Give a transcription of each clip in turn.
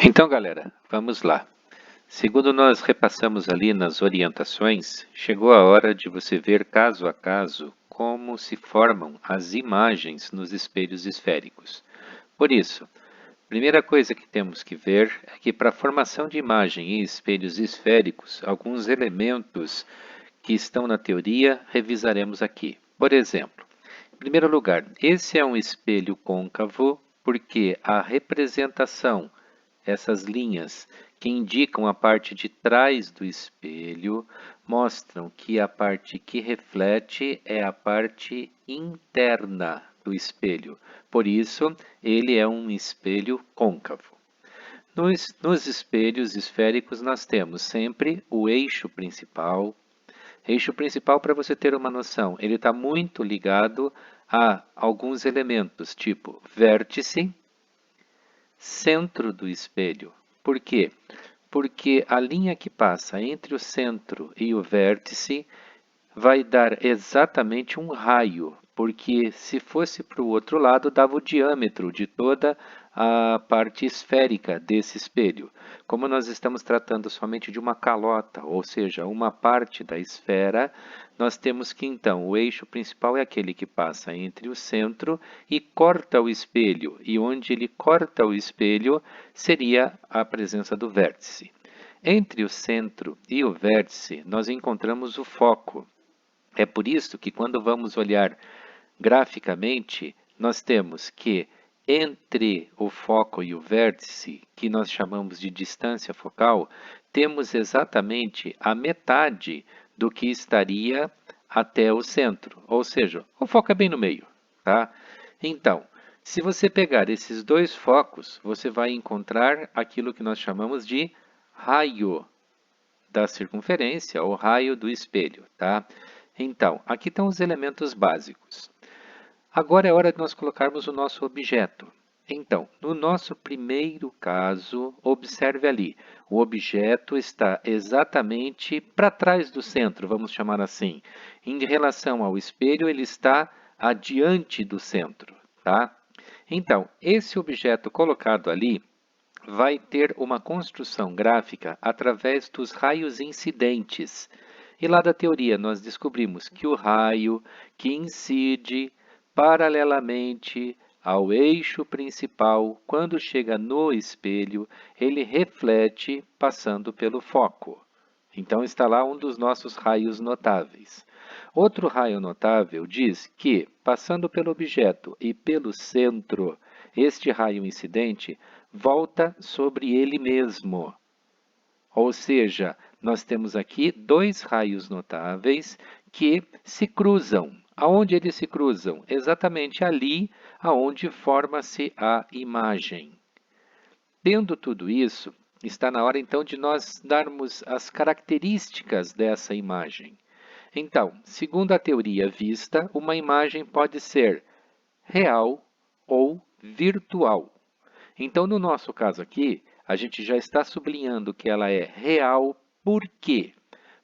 Então, galera, vamos lá. Segundo nós repassamos ali nas orientações, chegou a hora de você ver caso a caso como se formam as imagens nos espelhos esféricos. Por isso, primeira coisa que temos que ver é que para a formação de imagem em espelhos esféricos, alguns elementos que estão na teoria revisaremos aqui. Por exemplo, em primeiro lugar, esse é um espelho côncavo porque a representação, essas linhas que indicam a parte de trás do espelho, mostram que a parte que reflete é a parte interna do espelho. Por isso, ele é um espelho côncavo. Nos espelhos esféricos, nós temos sempre o eixo principal. Eixo principal, para você ter uma noção, ele está muito ligado a alguns elementos, tipo vértice, centro do espelho. Por quê? Porque a linha que passa entre o centro e o vértice vai dar exatamente um raio, porque se fosse para o outro lado, dava o diâmetro de toda a parte esférica desse espelho. Como nós estamos tratando somente de uma calota, ou seja, uma parte da esfera, nós temos que então o eixo principal é aquele que passa entre o centro e corta o espelho, e onde ele corta o espelho seria a presença do vértice. Entre o centro e o vértice, nós encontramos o foco. É por isso que, quando vamos olhar graficamente, nós temos que entre o foco e o vértice, que nós chamamos de distância focal, temos exatamente a metade do que estaria até o centro, ou seja, o foco é bem no meio, tá? Então, se você pegar esses dois focos, você vai encontrar aquilo que nós chamamos de raio da circunferência, ou raio do espelho, tá? Então, aqui estão os elementos básicos. Agora é hora de nós colocarmos o nosso objeto. Então, no nosso primeiro caso, observe ali, o objeto está exatamente para trás do centro, vamos chamar assim. Em relação ao espelho, ele está adiante do centro, tá? Então, esse objeto colocado ali vai ter uma construção gráfica através dos raios incidentes. E lá da teoria nós descobrimos que o raio que incide paralelamente ao eixo principal, quando chega no espelho, ele reflete passando pelo foco. Então está lá um dos nossos raios notáveis. Outro raio notável diz que, passando pelo objeto e pelo centro, este raio incidente volta sobre ele mesmo. Ou seja, nós temos aqui dois raios notáveis que se cruzam. Aonde eles se cruzam? Exatamente ali aonde forma-se a imagem. Tendo tudo isso, está na hora então de nós darmos as características dessa imagem. Então, segundo a teoria vista, uma imagem pode ser real ou virtual. Então, no nosso caso aqui, a gente já está sublinhando que ela é real. Por quê?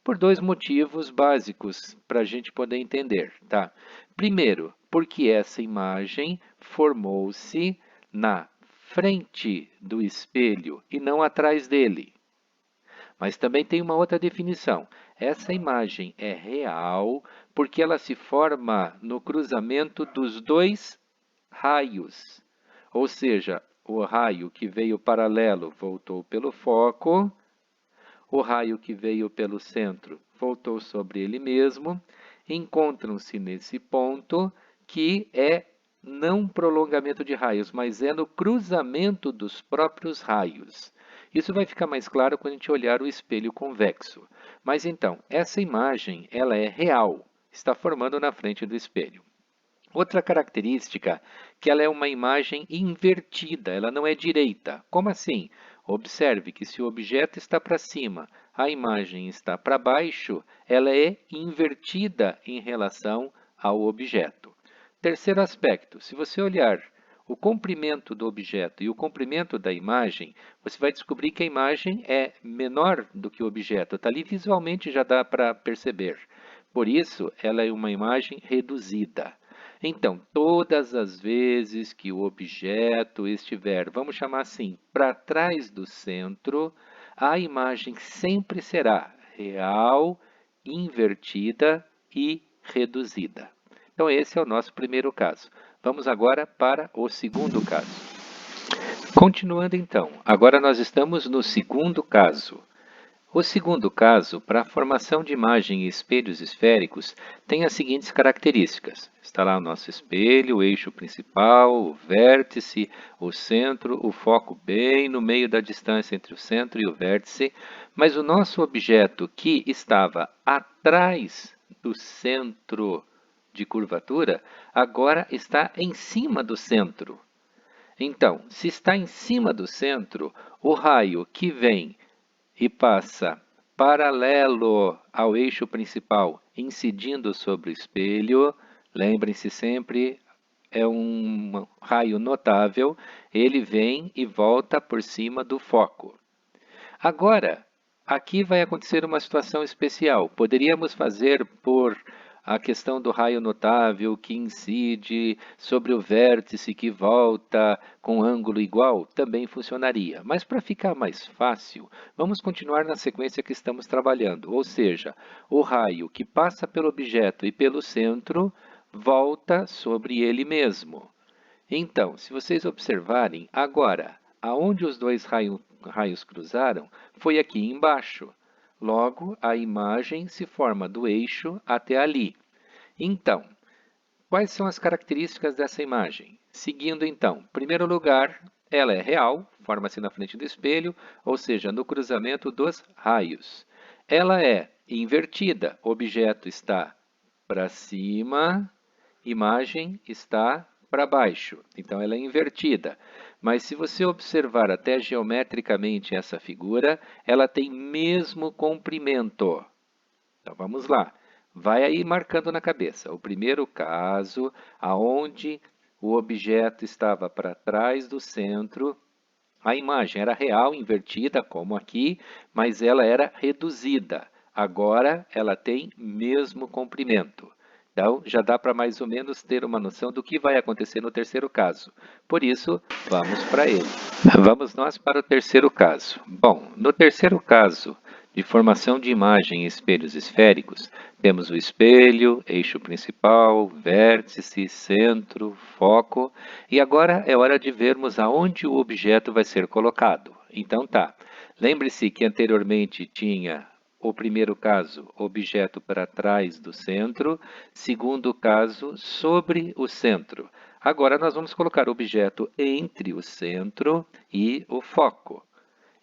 Por dois motivos básicos para a gente poder entender, tá? Primeiro, porque essa imagem formou-se na frente do espelho e não atrás dele. Mas também tem uma outra definição. Essa imagem é real porque ela se forma no cruzamento dos dois raios. Ou seja, o raio que veio paralelo voltou pelo foco, o raio que veio pelo centro voltou sobre ele mesmo, encontram-se nesse ponto que é não prolongamento de raios, mas é no cruzamento dos próprios raios. Isso vai ficar mais claro quando a gente olhar o espelho convexo. Mas então, essa imagem ela é real, está formando na frente do espelho. Outra característica que ela é uma imagem invertida, ela não é direita. Como assim? Observe que se o objeto está para cima, a imagem está para baixo, ela é invertida em relação ao objeto. Terceiro aspecto, se você olhar o comprimento do objeto e o comprimento da imagem, você vai descobrir que a imagem é menor do que o objeto. Está ali visualmente, já dá para perceber. Por isso, ela é uma imagem reduzida. Então, todas as vezes que o objeto estiver, vamos chamar assim, para trás do centro, a imagem sempre será real, invertida e reduzida. Então, esse é o nosso primeiro caso. Vamos agora para o segundo caso. Continuando então, agora nós estamos no segundo caso. O segundo caso, para a formação de imagem em espelhos esféricos, tem as seguintes características. Está lá o nosso espelho, o eixo principal, o vértice, o centro, o foco bem no meio da distância entre o centro e o vértice, mas o nosso objeto que estava atrás do centro de curvatura, agora está em cima do centro. Então, se está em cima do centro, o raio que vem e passa paralelo ao eixo principal, incidindo sobre o espelho. Lembrem-se sempre, é um raio notável, ele vem e volta por cima do foco. Agora, aqui vai acontecer uma situação especial. Poderíamos fazer por a questão do raio notável que incide sobre o vértice que volta com ângulo igual, também funcionaria. Mas para ficar mais fácil, vamos continuar na sequência que estamos trabalhando, ou seja, o raio que passa pelo objeto e pelo centro volta sobre ele mesmo. Então, se vocês observarem, agora, aonde os dois raios cruzaram, foi aqui embaixo. Logo, a imagem se forma do eixo até ali. Então, quais são as características dessa imagem? Seguindo então, em primeiro lugar, ela é real, forma-se na frente do espelho, ou seja, no cruzamento dos raios. Ela é invertida, o objeto está para cima, imagem está para baixo. Então, ela é invertida. Mas se você observar até geometricamente essa figura, ela tem mesmo comprimento. Então, vamos lá. Vai aí marcando na cabeça. O primeiro caso, aonde o objeto estava para trás do centro, a imagem era real, invertida, como aqui, mas ela era reduzida. Agora, ela tem mesmo comprimento. Então, já dá para mais ou menos ter uma noção do que vai acontecer no terceiro caso. Por isso, vamos para ele. Vamos nós para o terceiro caso. Bom, no terceiro caso, de formação de imagem em espelhos esféricos, temos o espelho, eixo principal, vértice, centro, foco, e agora é hora de vermos aonde o objeto vai ser colocado. Então tá, lembre-se que anteriormente tinha o primeiro caso, objeto para trás do centro, segundo caso, sobre o centro. Agora nós vamos colocar o objeto entre o centro e o foco.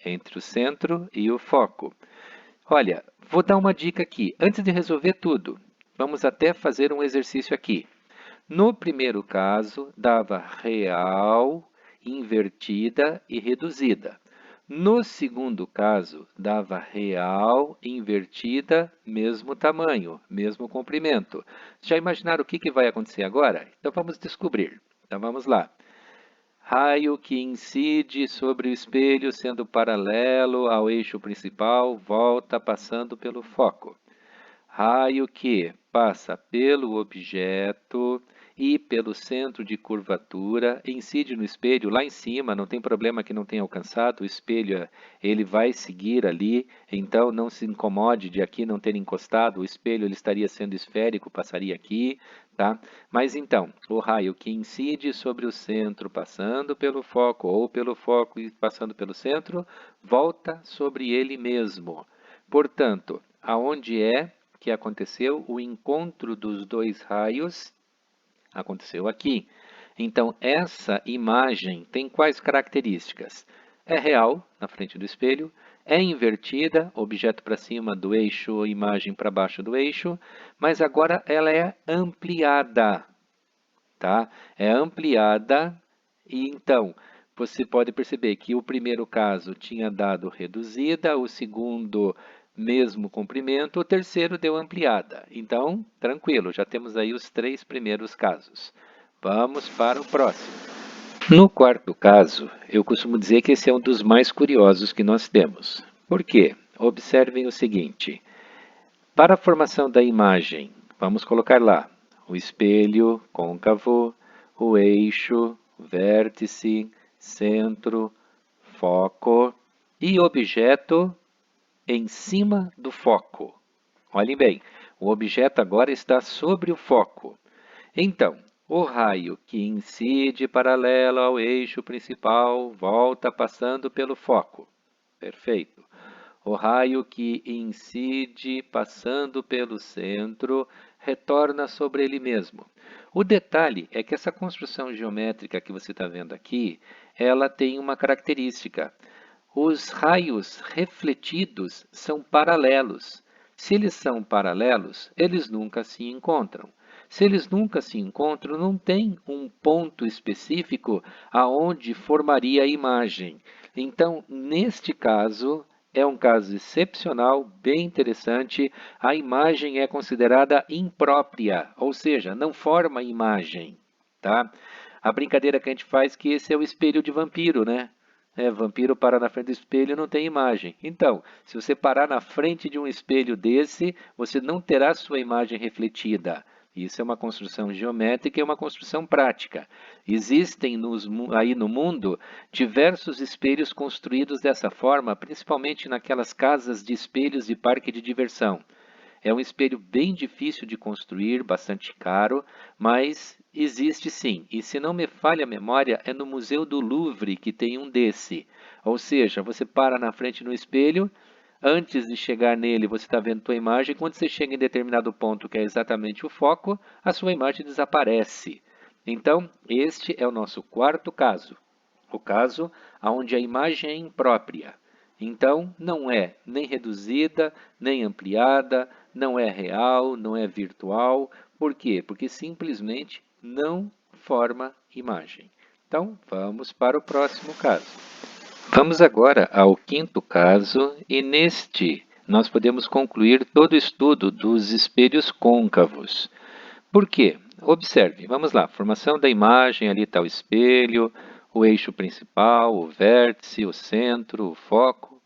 Entre o centro e o foco. Olha, vou dar uma dica aqui. Antes de resolver tudo, vamos até fazer um exercício aqui. No primeiro caso, dava real, invertida e reduzida. No segundo caso, dava real, invertida, mesmo tamanho, mesmo comprimento. Já imaginaram o que vai acontecer agora? Então vamos descobrir. Então vamos lá. Raio que incide sobre o espelho, sendo paralelo ao eixo principal, volta passando pelo foco. Raio que passa pelo objeto e pelo centro de curvatura, incide no espelho lá em cima, não tem problema que não tenha alcançado, o espelho ele vai seguir ali, então não se incomode de aqui não ter encostado, o espelho ele estaria sendo esférico, passaria aqui, tá? Mas então, o raio que incide sobre o centro, passando pelo foco, ou pelo foco e passando pelo centro, volta sobre ele mesmo. Portanto, aonde é que aconteceu o encontro dos dois raios? Aconteceu aqui. Então, essa imagem tem quais características? É real, na frente do espelho, é invertida, objeto para cima do eixo, imagem para baixo do eixo, mas agora ela é ampliada, tá? É ampliada e então você pode perceber que o primeiro caso tinha dado reduzida, o segundo mesmo comprimento, o terceiro deu ampliada. Então, tranquilo, já temos aí os três primeiros casos. Vamos para o próximo. No quarto caso, eu costumo dizer que esse é um dos mais curiosos que nós temos. Por quê? Observem o seguinte. Para a formação da imagem, vamos colocar lá, o espelho côncavo, o eixo, vértice, centro, foco e objeto em cima do foco. Olhem bem, o objeto agora está sobre o foco. Então, o raio que incide paralelo ao eixo principal volta passando pelo foco. Perfeito. O raio que incide passando pelo centro retorna sobre ele mesmo. O detalhe é que essa construção geométrica que você está vendo aqui, ela tem uma característica. Os raios refletidos são paralelos. Se eles são paralelos, eles nunca se encontram. Se eles nunca se encontram, não tem um ponto específico aonde formaria a imagem. Então, neste caso, é um caso excepcional, bem interessante. A imagem é considerada imprópria, ou seja, não forma imagem, tá? A brincadeira que a gente faz é que esse é o espelho de vampiro, né? Vampiro para na frente do espelho e não tem imagem. Então, se você parar na frente de um espelho desse, você não terá sua imagem refletida. Isso é uma construção geométrica e uma construção prática. Existem aí no mundo diversos espelhos construídos dessa forma, principalmente naquelas casas de espelhos de parque de diversão. É um espelho bem difícil de construir, bastante caro, mas existe sim. E se não me falha a memória, é no Museu do Louvre que tem um desse. Ou seja, você para na frente do espelho, antes de chegar nele você está vendo a sua imagem, quando você chega em determinado ponto, que é exatamente o foco, a sua imagem desaparece. Então, este é o nosso quarto caso. O caso onde a imagem é imprópria. Então, não é nem reduzida, nem ampliada, não é real, não é virtual. Por quê? Porque simplesmente não forma imagem. Então, vamos para o próximo caso. Vamos agora ao quinto caso, e neste nós podemos concluir todo o estudo dos espelhos côncavos. Por quê? Observe, vamos lá, formação da imagem, ali está o espelho, o eixo principal, o vértice, o centro, o foco.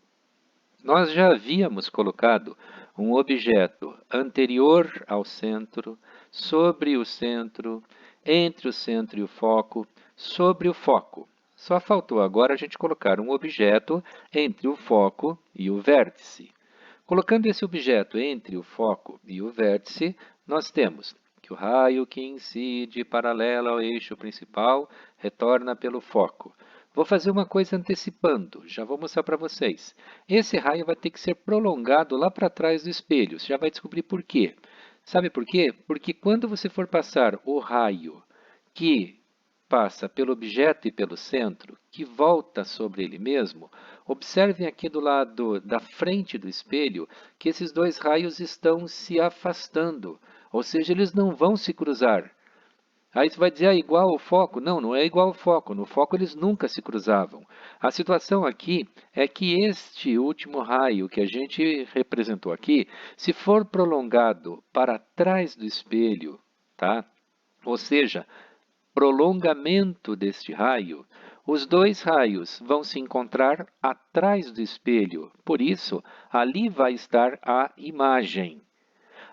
Nós já havíamos colocado um objeto anterior ao centro, sobre o centro, entre o centro e o foco, sobre o foco. Só faltou agora a gente colocar um objeto entre o foco e o vértice. Colocando esse objeto entre o foco e o vértice, nós temos que o raio que incide paralelo ao eixo principal retorna pelo foco. Vou fazer uma coisa antecipando, já vou mostrar para vocês. Esse raio vai ter que ser prolongado lá para trás do espelho, você já vai descobrir por quê. Sabe por quê? Porque quando você for passar o raio que passa pelo objeto e pelo centro, que volta sobre ele mesmo, observem aqui do lado da frente do espelho que esses dois raios estão se afastando, ou seja, eles não vão se cruzar. Aí você vai dizer, é igual ao foco? Não, não é igual ao foco. No foco eles nunca se cruzavam. A situação aqui é que este último raio que a gente representou aqui, se for prolongado para trás do espelho, tá? Ou seja, prolongamento deste raio, os dois raios vão se encontrar atrás do espelho. Por isso, ali vai estar a imagem.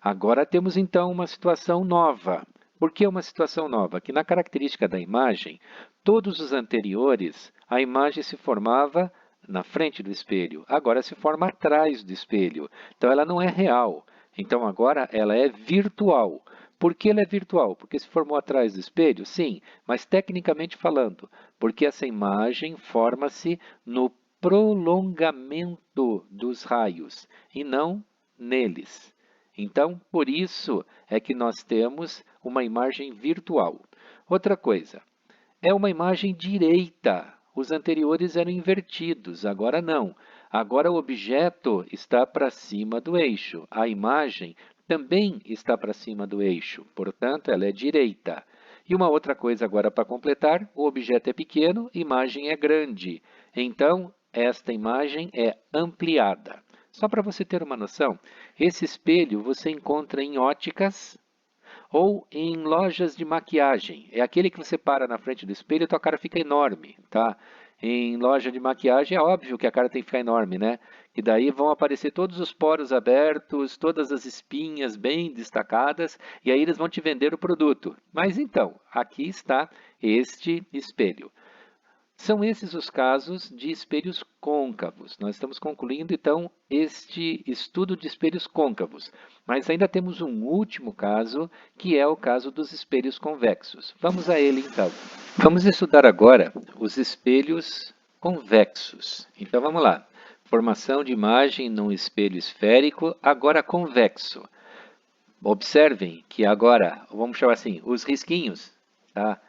Agora temos então uma situação nova. Por que uma situação nova? Que na característica da imagem, todos os anteriores, a imagem se formava na frente do espelho. Agora se forma atrás do espelho. Então ela não é real. Então agora ela é virtual. Por que ela é virtual? Porque se formou atrás do espelho? Sim, mas tecnicamente falando, porque essa imagem forma-se no prolongamento dos raios e não neles. Então, por isso é que nós temos uma imagem virtual. Outra coisa, é uma imagem direita. Os anteriores eram invertidos, agora não. Agora o objeto está para cima do eixo. A imagem também está para cima do eixo, portanto, ela é direita. E uma outra coisa agora para completar, o objeto é pequeno, a imagem é grande. Então, esta imagem é ampliada. Só para você ter uma noção, esse espelho você encontra em óticas ou em lojas de maquiagem. É aquele que você para na frente do espelho e tua cara fica enorme, tá? Em loja de maquiagem é óbvio que a cara tem que ficar enorme, né? E daí vão aparecer todos os poros abertos, todas as espinhas bem destacadas, e aí eles vão te vender o produto. Mas então, aqui está este espelho. São esses os casos de espelhos côncavos. Nós estamos concluindo, então, este estudo de espelhos côncavos. Mas ainda temos um último caso, que é o caso dos espelhos convexos. Vamos a ele, então. Vamos estudar agora os espelhos convexos. Então, vamos lá. Formação de imagem num espelho esférico, agora convexo. Observem que agora, vamos chamar assim, os risquinhos, tá?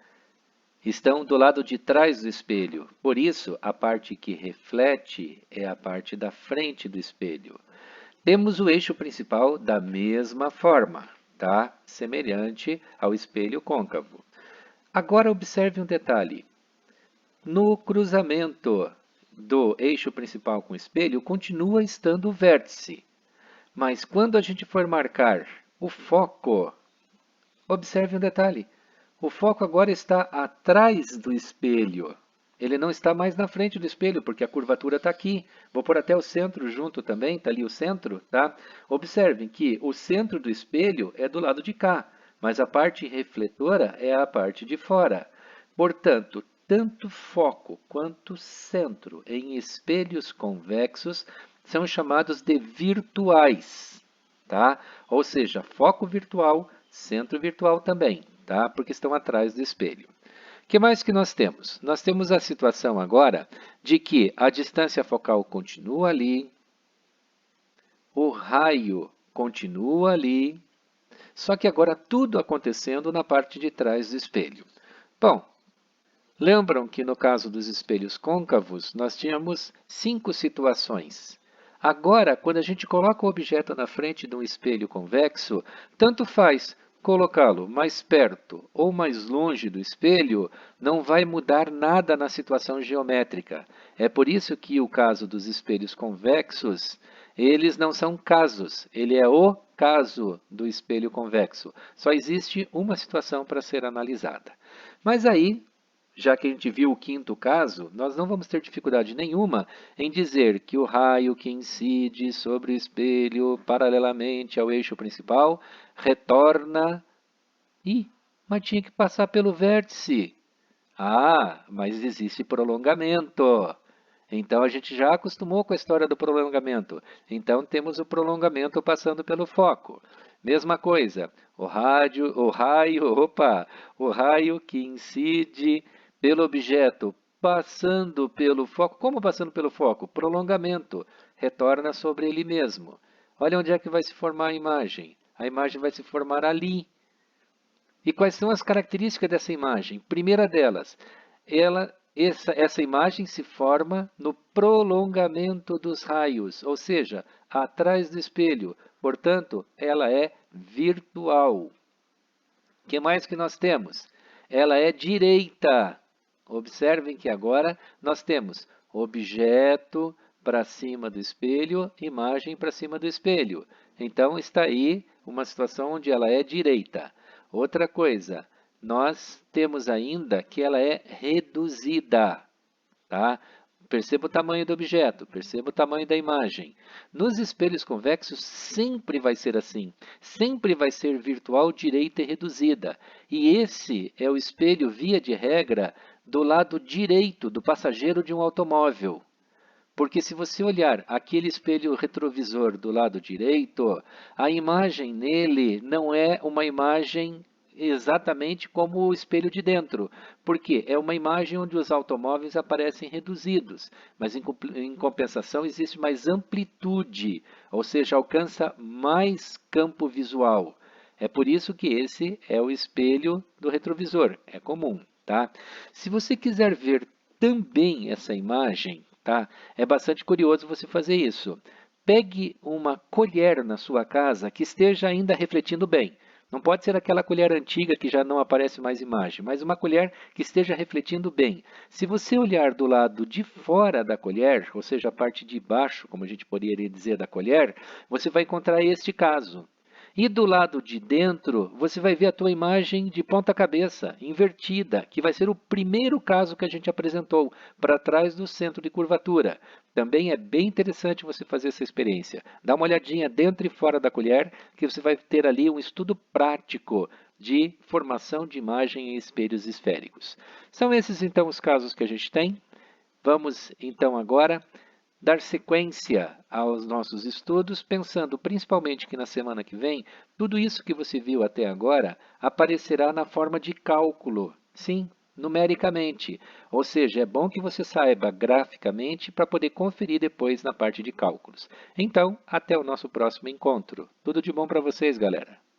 Estão do lado de trás do espelho. Por isso, a parte que reflete é a parte da frente do espelho. Temos o eixo principal da mesma forma, tá? Semelhante ao espelho côncavo. Agora observe um detalhe. No cruzamento do eixo principal com o espelho, continua estando o vértice. Mas quando a gente for marcar o foco, observe um detalhe. O foco agora está atrás do espelho. Ele não está mais na frente do espelho, porque a curvatura está aqui. Vou pôr até o centro junto também, está ali o centro, tá? Observem que o centro do espelho é do lado de cá, mas a parte refletora é a parte de fora. Portanto, tanto foco quanto centro em espelhos convexos são chamados de virtuais, tá? Ou seja, foco virtual, centro virtual também, tá? Porque estão atrás do espelho. O que mais que nós temos? Nós temos a situação agora de que a distância focal continua ali, o raio continua ali, só que agora tudo acontecendo na parte de trás do espelho. Bom, lembram que no caso dos espelhos côncavos, nós tínhamos 5 situações. Agora, quando a gente coloca o objeto na frente de um espelho convexo, tanto faz colocá-lo mais perto ou mais longe do espelho, não vai mudar nada na situação geométrica. É por isso que o caso dos espelhos convexos, eles não são casos, ele é o caso do espelho convexo. Só existe uma situação para ser analisada. Mas aí, já que a gente viu o quinto caso, nós não vamos ter dificuldade nenhuma em dizer que o raio que incide sobre o espelho paralelamente ao eixo principal retorna. Ih, mas tinha que passar pelo vértice. Ah, mas existe prolongamento. Então a gente já acostumou com a história do prolongamento. Então temos o prolongamento passando pelo foco. Mesma coisa, o raio que incide pelo objeto passando pelo foco. Como passando pelo foco? Prolongamento. Retorna sobre ele mesmo. Olha onde é que vai se formar a imagem. A imagem vai se formar ali. E quais são as características dessa imagem? Primeira delas, essa imagem se forma no prolongamento dos raios, ou seja, atrás do espelho. Portanto, ela é virtual. O que mais que nós temos? Ela é direita. Observem que agora nós temos objeto para cima do espelho, imagem para cima do espelho. Então, está aí uma situação onde ela é direita. Outra coisa, nós temos ainda que ela é reduzida, tá? Perceba o tamanho do objeto, perceba o tamanho da imagem. Nos espelhos convexos sempre vai ser assim, sempre vai ser virtual, direita e reduzida. E esse é o espelho, via de regra, do lado direito do passageiro de um automóvel. Porque se você olhar aquele espelho retrovisor do lado direito, a imagem nele não é uma imagem exatamente como o espelho de dentro, porque é uma imagem onde os automóveis aparecem reduzidos, mas em compensação existe mais amplitude, ou seja, alcança mais campo visual. É por isso que esse é o espelho do retrovisor, é comum, tá? Se você quiser ver também essa imagem, tá? É bastante curioso você fazer isso. Pegue uma colher na sua casa que esteja ainda refletindo bem. Não pode ser aquela colher antiga que já não aparece mais imagem, mas uma colher que esteja refletindo bem. Se você olhar do lado de fora da colher, ou seja, a parte de baixo, como a gente poderia dizer da colher, você vai encontrar este caso. E do lado de dentro, você vai ver a tua imagem de ponta cabeça, invertida, que vai ser o primeiro caso que a gente apresentou, para trás do centro de curvatura. Também é bem interessante você fazer essa experiência. Dá uma olhadinha dentro e fora da colher, que você vai ter ali um estudo prático de formação de imagem em espelhos esféricos. São esses então os casos que a gente tem. Vamos então agora dar sequência aos nossos estudos, pensando principalmente que na semana que vem, tudo isso que você viu até agora aparecerá na forma de cálculo, sim, numericamente. Ou seja, é bom que você saiba graficamente para poder conferir depois na parte de cálculos. Então, até o nosso próximo encontro. Tudo de bom para vocês, galera!